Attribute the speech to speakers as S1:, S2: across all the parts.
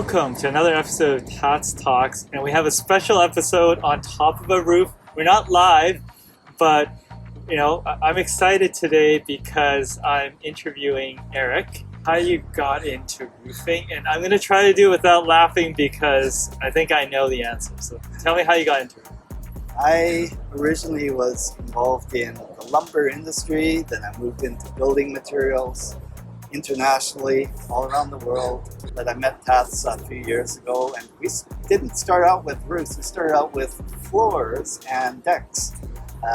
S1: Welcome to another episode of Tats Talks, and we have a special episode on top of a roof. We're not live, but I'm excited today because I'm interviewing Eric. How you got into roofing, and I'm going to try to do it without laughing because I think I know the answer. So tell me how you got into it.
S2: I originally was involved in the lumber industry, then I moved into building materials internationally, all around the world. But I met Tats a few years ago, and we didn't start out with roofs, we started out with floors and decks,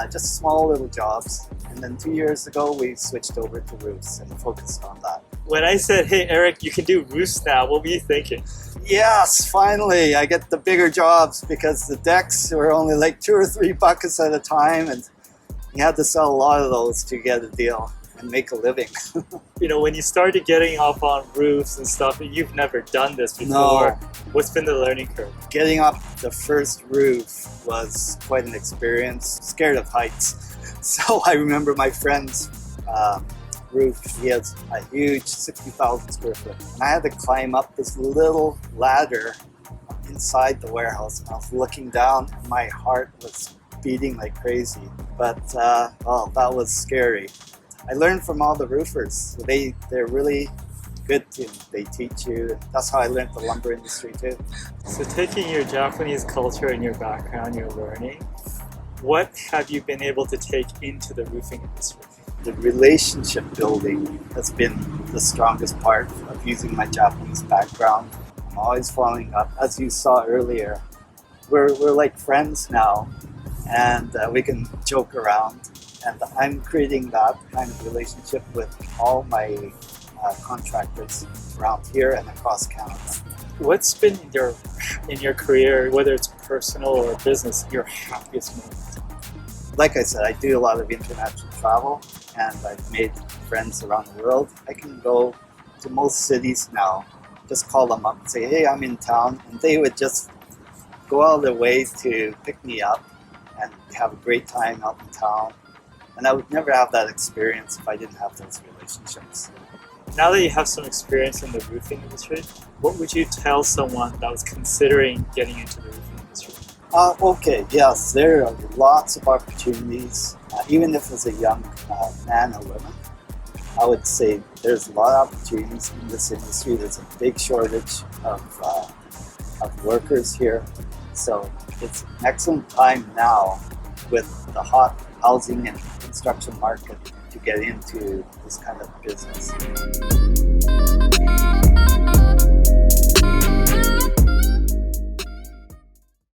S2: just small little jobs. And then 2 years ago, we switched over to roofs and focused on that.
S1: When I said, hey Eric, you can do roofs now, what were you thinking?
S2: Yes, finally, I get the bigger jobs because the decks were only like 2 or 3 buckets at a time, and you had to sell a lot of those to get a deal and make a living.
S1: When you started getting up on roofs and stuff, you've never done this before.
S2: No.
S1: What's been the learning curve?
S2: Getting up the first roof was quite an experience. Scared of heights. So I remember my friend's roof. He has a huge 60,000 square foot. And I had to climb up this little ladder inside the warehouse. And I was looking down and my heart was beating like crazy. But, that was scary. I learned from all the roofers. They're really good too. They teach you. That's how I learned the lumber industry too.
S1: So taking your Japanese culture and your background, your learning, what have you been able to take into the roofing industry?
S2: The relationship building has been the strongest part of using my Japanese background. I'm always following up. As you saw earlier, we're like friends now, and we can joke around. And I'm creating that kind of relationship with all my contractors around here and across Canada.
S1: What's been in your career, whether it's personal or business, your happiest moment?
S2: Like I said, I do a lot of international travel, and I've made friends around the world. I can go to most cities now, just call them up and say, hey, I'm in town, and they would just go out of their way to pick me up and have a great time out in town. And I would never have that experience if I didn't have those relationships.
S1: Now that you have some experience in the roofing industry, what would you tell someone that was considering getting into the roofing industry?
S2: Okay, yes, there are lots of opportunities. Even if it's a young man or woman, I would say there's a lot of opportunities in this industry. There's a big shortage of workers here. So it's an excellent time now with the hot housing and construction market to get into this kind of business.